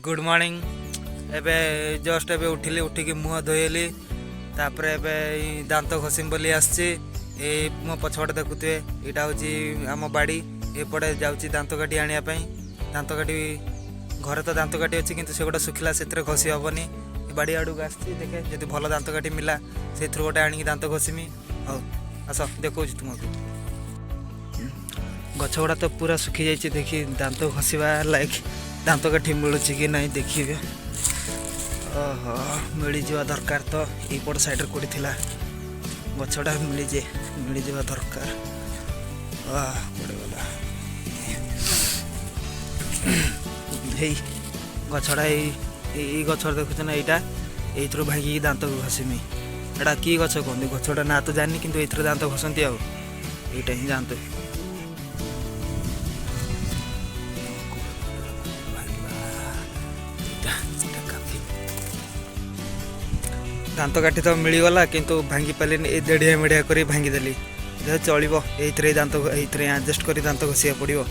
Good morning. एबे just एबे उठिली उठिकी मुह धोइली तापर एबे दांत घसीम बोली आसची मो पछपटे देखुए यहाँ हूँ आम बाड़ी एपटे जाऊँगी दांत काटी आने दांत काटी घर तो दांत काटी अच्छी किंतु से गोटे सुखिला से घसी हेनी बाड़ी आड़ को आसची देखे जब भल दांत काटी मिला से गोटे आनिकी दांत घसीमी। हाँ आस देखो तुमको गछ गुड़ा तो पूरा सुखी जाइए देखी दांत घसवा लाइक दांत काठी मिलूँ कि ना देखिए। ओहो मिल जा दरकार तो यपट साइड कौटी थी गछटा मिल जा दरकार कौटे गला गछटा ये गछ देखुच ना यहाँ ये भांगी दांत को घसीमी एटा कि गछ कहते गछटा ना तो जानी कि ये दांत घसती आईटा ही जानते दांत काठी तो मिलगला किंतु भांगी पारे देढ़िया मेढ़िया कर भांगीदेली चलो ये दांत ये आडजस्ट कर दांत घसिया पड़ो।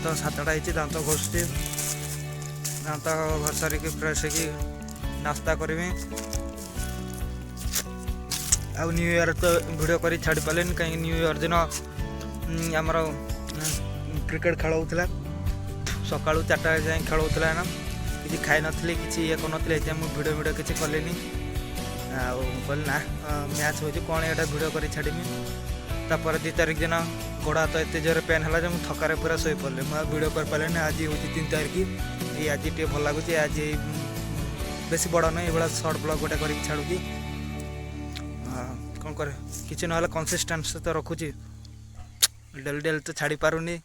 तो 7टा हो दांत घसुची दांत घसारी फ्रेश हो नास्ता करमी आ न्यू ईयर तो वीडियो कर छाड़ी पारे कहीं न्यू ईयर दिन आमर क्रिकेट खेल होता सका 4टा जाए खेल होता ना कि खाई नी कि ये कर भिडियो भिडियो किसी कले कहली ना मैच हो कौन यहाँ भिडियो कर छाड़मी तापर 2 तारिख दिन गोड़ हाथ एत जोर पेन है जो थकारे पूरा शो पड़े मुझे भिडियो कर पारे आज हूँ 3 तारिख ये आज टे भल लगुच आज बेस बड़ ना ये सर्ट ब्लॉग गोटे कर छाड़ू कौन करे कि ना कंसिस्टेंस तो रखुची डेली डेली तो छाड़ी पारुनी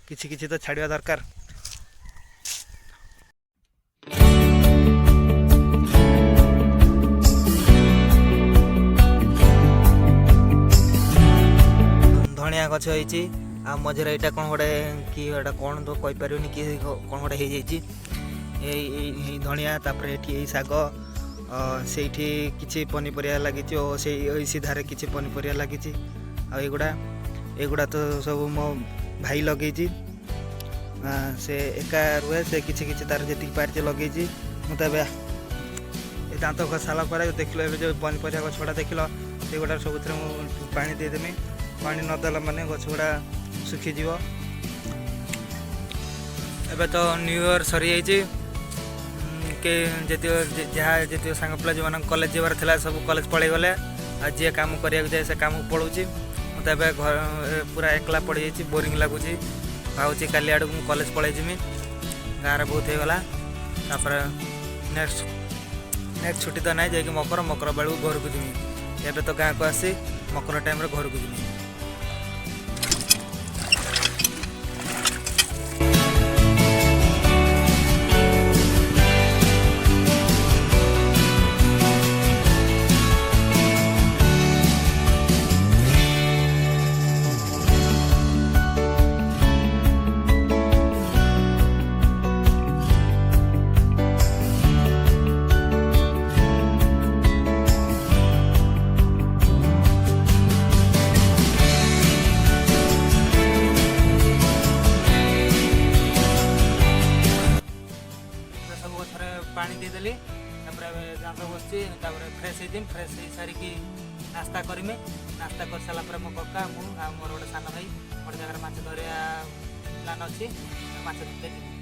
किसी तो छाड़ा दरकार। धनिया गछ होती आ मझे यहाँ कौन गोटे कि कौन तो कहीपर कि कौन गोटे हो धनिया तापर ये शाग से किसी पनीपरिया लगी से सीधारे किसी पनीपरिया लगी एगुड़ा तो सब मो भाई लगे से एका रुहे से किसी तार जी पार्टी लगे मुझे दांत घसाला देख लो जो पनीपरिया गछगुड़ा देख लो से गुड़ा सब पा देदेमी पा नदेला माने गछगुड़ा सुखीज। एबे तो न्यू ईयर सरी के जहाँ जी सांग पिला जो कॉलेज जबार था सब कॉलेज पलि गले आ जी काम करा जाए से काम पलाऊँ मत घर पूरा एकला पड़ जाइए बोरिंग लगुच भावुँ काली आड़ को कॉलेज पलि जमी गाँव बहुत होगला तापर नेक्स्ट छुट्टी तो ना जा मकर बेलू घर को जीमी एबे तो गाँव को आसी मकर टाइम घर को जीमी। पानी देदेली दांत बसची फ्रेश फ्रेश हो सारिकी नास्ता करमी नास्ता कर सारा मो कका मुझे मोर गोटे सान भाई गोटे जगह माछ धरिया प्लान अच्छी माछ धरते।